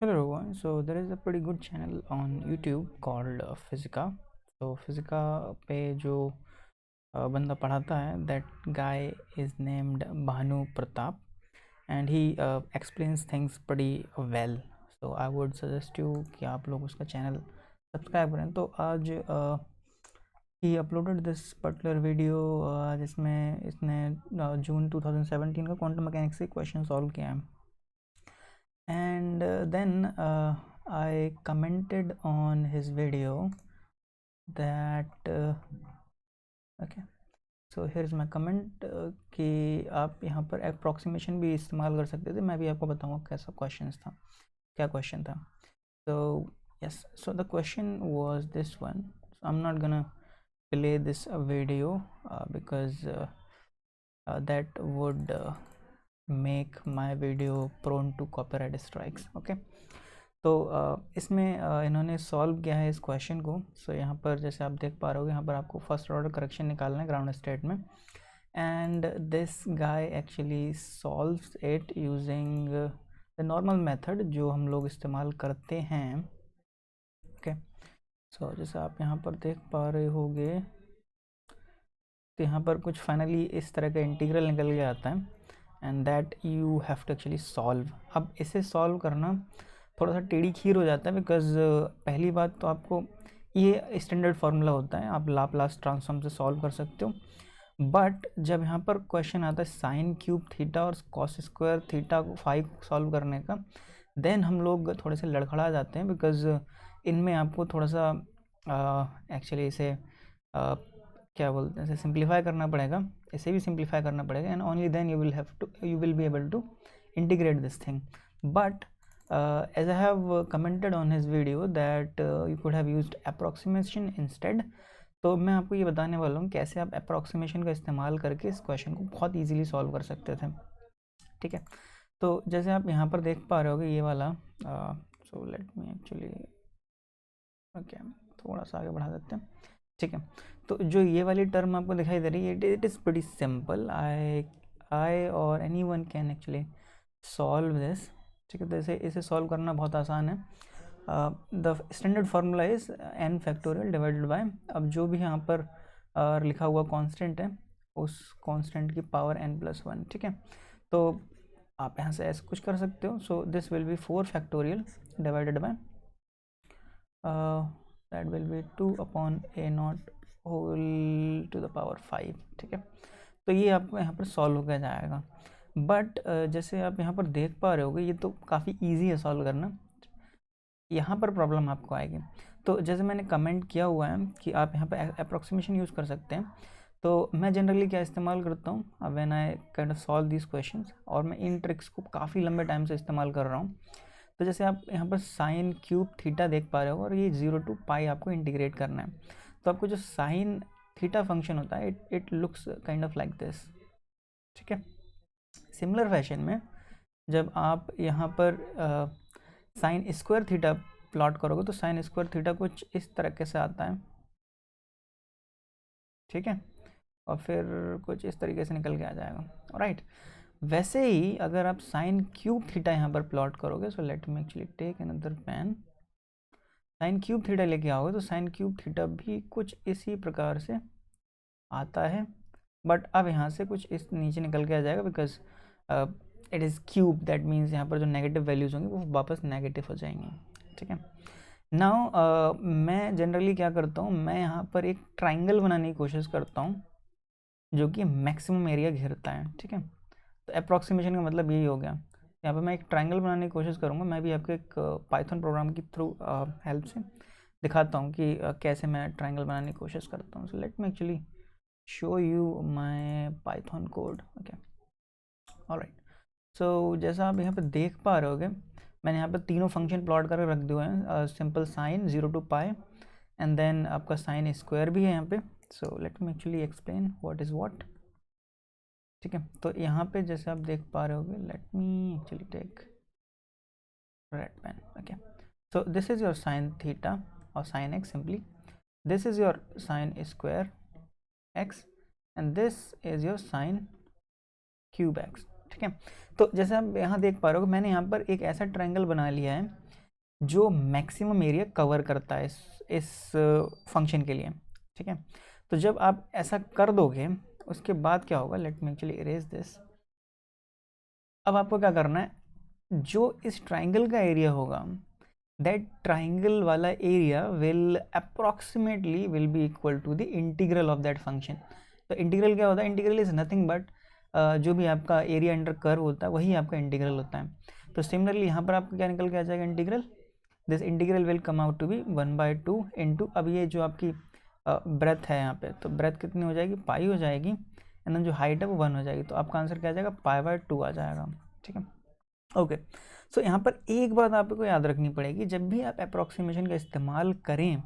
Hello everyone. So there is a pretty good channel on YouTube called Physica. So Physica पे जो बंदा पढ़ाता है that guy is named Bhanu Pratap and he explains things pretty well. So I would suggest you कि आप लोग उसका channel subscribe करें. तो आज he uploaded this particular video जिसमें इसने जून 2017 का क्वांटम मैकेनिक्स से क्वेश्चन सॉल्व किया है. And then I commented on his video that okay, so here's my comment कि आप यहाँ पर approximation भी इस्तेमाल कर सकते थे. मैं भी आपको बताऊँगा कैसा क्वेश्चन था, क्या क्वेश्चन था. So yes, so the question was this one. So I'm not gonna play this video because that would make my video prone to copyright strikes. Okay, तो इसमें इन्होंने सॉल्व किया है इस क्वेश्चन को. सो यहाँ पर जैसे आप देख पा रहे हो, यहाँ पर आपको फर्स्ट ऑर्डर करेक्शन निकालना है ग्राउंड स्टेट में. And this guy actually solves it using the normal method जो हम लोग इस्तेमाल करते हैं. ओके, सो जैसे आप यहाँ पर देख पा रहे होगे तो यहाँ पर कुछ फाइनली इस तरह का इंटीग्रल निकल के आता है and that you have to actually solve. अब इसे सॉल्व करना थोड़ा सा टेढ़ी खीर हो जाता है बिकॉज पहली बात तो आपको ये स्टैंडर्ड फार्मूला होता है, आप लाप्लास ट्रांसफॉर्म से सॉल्व कर सकते हो. बट जब यहाँ पर क्वेश्चन आता है साइन क्यूब थीटा और कॉस स्क्वायर थीटा को फाइव सॉल्व करने का, देन हम लोग थोड़े से लड़खड़ा जाते हैं बिकॉज इनमें आपको थोड़ा सा एक्चुअली इसे क्या बोलते हैं, इसे सिंप्लीफाई करना पड़ेगा, इसे भी सिंप्लीफाई करना पड़ेगा and only then you will be able to integrate this thing. But as I have commented on his video that you could have used approximation instead. तो मैं आपको ये बताने वाला हूँ कैसे आप approximation का इस्तेमाल करके इस क्वेश्चन को बहुत इजीली सॉल्व कर सकते थे. ठीक है, तो जैसे आप यहाँ पर देख पा रहे होगे ये वाला, सो लेट मी एक्चुअली ओके थोड़ा सा आगे बढ़ा देते हैं. ठीक है, तो जो ये वाली टर्म आपको दिखाई दे रही है इट इज़ प्रीटी सिंपल. आई और any one can actually solve this. ठीक है, तो इसे सॉल्व करना बहुत आसान है. The standard formula is n factorial divided bye, अब जो भी यहाँ पर लिखा हुआ कांस्टेंट है उस कांस्टेंट की पावर n+1. ठीक है, तो आप यहाँ से ऐसे कुछ कर सकते हो. So this will be 4 factorial divided by that will be 2/a0 whole to the power 5. ठीक है, तो ये आपको यहाँ पर सॉल्व हो जाएगा. बट जैसे आप यहाँ पर देख पा रहे होगे ये तो काफ़ी इजी है सॉल्व करना. यहाँ पर प्रॉब्लम आपको आएगी. तो जैसे मैंने कमेंट किया हुआ है कि आप यहाँ पर अप्रोक्सीमेशन यूज़ कर सकते हैं. तो मैं जनरली क्या इस्तेमाल करता हूँ when I kind of solve this questions, और मैं इन ट्रिक्स को काफ़ी लंबे टाइम से इस्तेमाल कर रहा हूँ. तो जैसे आप यहाँ पर साइन क्यूब थीटा देख पा रहे हो और ये 0 to पाई आपको इंटीग्रेट करना है. तो आपको जो साइन थीटा फंक्शन होता है it looks kind of like this. ठीक है, सिमिलर फैशन में जब आप यहाँ पर साइन स्क्वायर थीटा प्लॉट करोगे तो साइन स्क्वायर थीटा कुछ इस तरीके से आता है. ठीक है, और फिर कुछ इस तरीके से निकल के आ जाएगा. राइट, वैसे ही अगर आप साइन क्यूब थीटा यहाँ पर प्लॉट करोगे, so let me actually take another pen. Sine cube theta लेके आओगे तो साइन क्यूब थीटा भी कुछ इसी प्रकार से आता है. बट अब यहाँ से कुछ इस नीचे निकल के आ जाएगा because it is cube, that means यहाँ पर जो नेगेटिव वैल्यूज़ होंगी वो वापस नेगेटिव हो जाएंगी. ठीक है, नाउ मैं जनरली क्या करता हूँ, मैं यहाँ पर एक ट्राइंगल बनाने की कोशिश करता हूँ जो कि मैक्सिमम एरिया घेरता है. ठीक है, तो अप्रॉक्सीमेशन का मतलब यही हो गया. यहाँ पर मैं एक ट्राइंगल बनाने की कोशिश करूँगा. मैं भी आपको एक पाइथन प्रोग्राम की थ्रू हेल्प से दिखाता हूँ कि कैसे मैं ट्राइंगल बनाने की कोशिश करता हूँ. सो let me actually show you my python code. okay, alright, so जैसा आप यहाँ पे देख पा रहे होगे मैंने यहाँ पे तीनों फंक्शन प्लॉट करके रख दिए हैं. Simple sine 0 to pi and then आपका साइन स्क्वायर भी है यहाँ पे. So let me actually explain what is what. ठीक है, तो यहाँ पे जैसे आप देख पा रहे होगे, let me actually take red pen. Okay, so this is your sin theta or sin x simply. This is your sin square x and this is your sin cube x. ठीक है, तो जैसे आप यहाँ देख पा रहे हो मैंने यहाँ पर एक ऐसा ट्रायंगल बना लिया है जो मैक्सिमम एरिया कवर करता है इस फंक्शन के लिए, ठीक है। तो जब आप ऐसा कर दोगे उसके बाद क्या होगा, late me actually erase this. अब आपको क्या करना है, जो इस ट्राइंगल का एरिया होगा, दैट ट्राइंगल वाला area will approximately will be equal to the integral of that function. तो इंटीग्रल क्या होता है, इंटीग्रल इज नथिंग बट जो भी आपका एरिया अंडर कर्व होता है वही आपका इंटीग्रल होता है। तो सिमिलरली यहाँ पर आपका क्या निकल के आ जाएगा, integral, this integral will come out to be 1/2 into, अब ये जो आपकी ब्रेथ है यहाँ पे, तो ब्रेथ कितनी हो जाएगी, पाई हो जाएगी, एंड देन जो हाइट है वो 1 हो जाएगी। तो आपका आंसर क्या आ जाएगा, π/2 आ जाएगा, ठीक है। ओके, सो यहाँ पर एक बात आपको याद रखनी पड़ेगी, जब भी आप अप्रॉक्सीमेशन का इस्तेमाल करें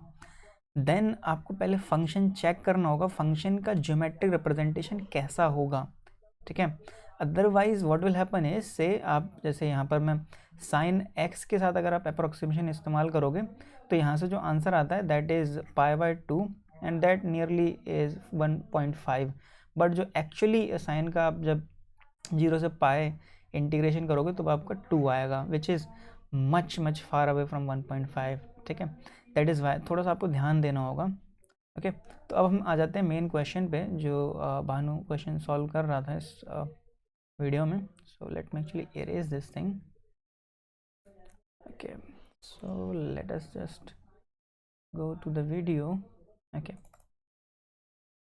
देन आपको पहले फंक्शन चेक करना होगा, फंक्शन का ज्योमेट्रिक रिप्रेजेंटेशन कैसा होगा, ठीक है। Otherwise what will happen is, से आप जैसे यहाँ पर मैं साइन एक्स के साथ अगर आप अप्रॉक्सीमेशन इस्तेमाल करोगे तो यहाँ से जो आंसर आता है that is π/2 and that nearly is 1.5, but जो एक्चुअली साइन का आप जब 0 से पाए इंटीग्रेशन करोगे तो आपका 2 आएगा, which is much much far away from 1.5, ठीक है। दैट इज़ वाई थोड़ा सा आपको ध्यान देना होगा। ओके, तो अब हम आ जाते हैं मेन क्वेश्चन पे, जो भानु क्वेश्चन सॉल्व कर रहा था इस वीडियो में। So let me actually erase this thing. Okay, so let us just go to the video. Okay,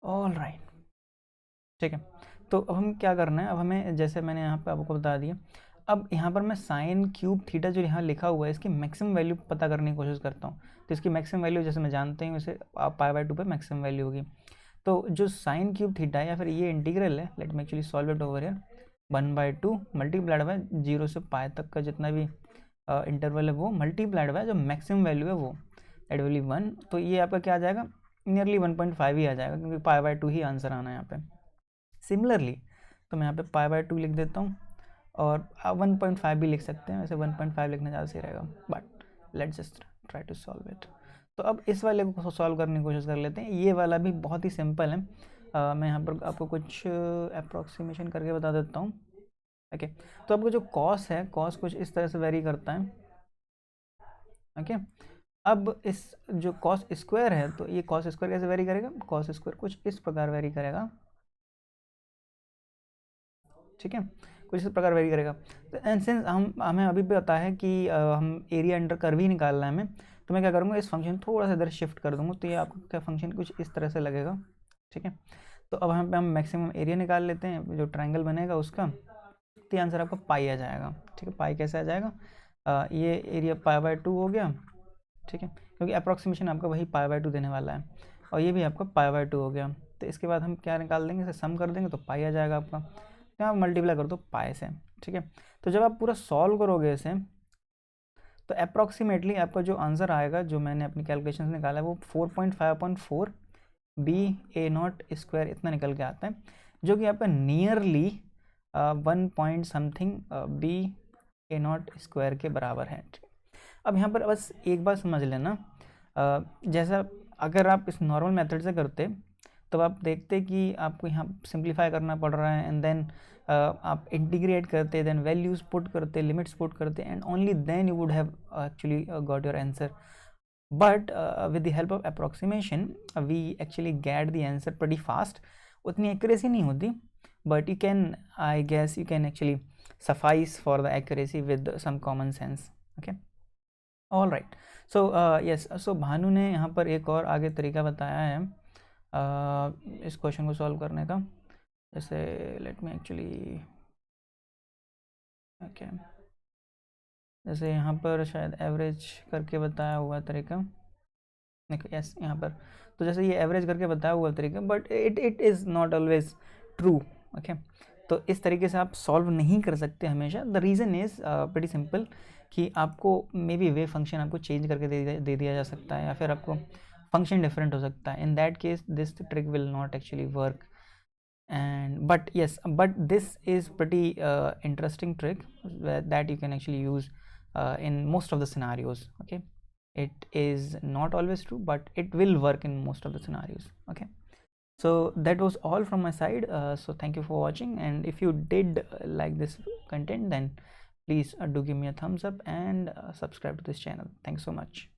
all right, ठीक है। तो अब हम क्या करना है, अब हमें जैसे मैंने यहाँ पे आपको बता दिया, अब यहाँ पर मैं साइन क्यूब थीटा जो यहाँ लिखा हुआ है इसकी मैक्सिमम वैल्यू पता करने की कोशिश करता हूँ। तो इसकी मैक्सिमम वैल्यू जैसे मैं जानते हैं वैसे π/2 पे मैक्सिमम वैल्यू होगी। तो जो साइन क्यूब थीटा है या फिर ये इंटीग्रल है, late me actually solve it over here, 1/2 multiplied by 0 से पाए तक का जितना भी इंटरवल है वो मल्टीप्लाइड बाय जो मैक्सिमम वैल्यू है वो दैट विल बी 1। तो ये आपका क्या आ जाएगा, नियरली 1.5 ही आ जाएगा, क्योंकि π/2 ही आंसर आना है यहाँ पे। सिमिलरली तो मैं यहाँ पे π/2 लिख देता हूँ, और 1.5 भी लिख सकते हैं, वैसे 1.5 लिखना ज़्यादा सही रहेगा, but let's just try to solve it. तो अब इस वाले को सॉल्व करने की कोशिश कर लेते हैं। ये वाला भी बहुत ही सिंपल है, मैं यहाँ पर आपको कुछ अप्रॉक्सीमेशन करके बता देता हूँ। ओके, तो आपको जो कॉस है, कॉस कुछ इस तरह से वेरी करता है। ओके, अब इस जो कॉस स्क्वायर है, तो ये कॉस स्क्वायर कैसे वेरी करेगा, कॉस स्क्वायर कुछ इस प्रकार वेरी करेगा, ठीक है, कुछ इस प्रकार वेरी करेगा। तो एंड सिंस हमें अभी भी पता है कि हम एरिया अंडर कर्व ही निकालना है हमें, तो मैं क्या करूँगा, इस फंक्शन थोड़ा सा इधर शिफ्ट कर दूँगा, तो ये आपको क्या फंक्शन कुछ इस तरह से लगेगा, ठीक है। तो अब हम मैक्सिमम एरिया निकाल लेते हैं जो ट्राइंगल बनेगा उसका, तो आंसर आपका पाई आ जाएगा, ठीक है। पाई कैसे आ जाएगा, ये एरिया π/2 हो गया, ठीक है, क्योंकि अप्रॉक्सीमेशन आपका वही π/2 देने वाला है, और ये भी आपका π/2 हो गया। तो इसके बाद हम क्या निकाल देंगे, इसे सम कर देंगे तो पाई आ जाएगा आपका, तो आप मल्टीप्लाई कर दो पाई से, ठीक है। तो जब आप पूरा सॉल्व करोगे इसे तो अप्रॉक्सीमेटली आपका जो आंसर आएगा, जो मैंने अपनी कैलकुलेशन से निकाला है, वो 4.5/4 BA0² इतना निकल के आता है, जो कि आपका नियरली 1 पॉइंट समथिंग BA0² के बराबर है। अब यहाँ पर बस एक बात समझ लेना, जैसा अगर आप इस नॉर्मल मेथड से करते तो आप देखते कि आपको यहाँ सिंप्लीफाई करना पड़ रहा है, एंड देन आप इंटीग्रेट करते, देन वैल्यूज पुट करते, लिमिट्स पुट करते, and only then you would have actually got your answer. But with the help of approximation we actually get the answer pretty fast. उतनी accuracy नहीं होती, but you can, I guess you can actually suffice for the accuracy with some common sense. Okay, all right, so yes, so Bhanu ने यहाँ पर एक और आगे तरीका बताया है इस क्वेश्चन को सॉल्व करने का। जैसे लेट मी एक्चुअली, ओके, जैसे यहाँ पर शायद एवरेज करके बताया हुआ तरीका, देखो यस यहाँ पर, तो जैसे ये एवरेज करके बताया हुआ तरीका, but it is not always true. Okay, तो इस तरीके से आप सॉल्व नहीं कर सकते हमेशा। The reason is pretty simple, कि आपको मे बी वे फंक्शन आपको चेंज करके दे दिया जा सकता है, या फिर आपको फंक्शन डिफरेंट हो सकता है। In that case this trick will not actually work, and but yes, but this is pretty interesting trick that you can actually use in most of the scenarios. Okay, it is not always true, but it will work in most of the scenarios. Okay, so that was all from my side, so thank you for watching, and if you did like this content, then please do give me a thumbs up and subscribe to this channel. Thanks so much.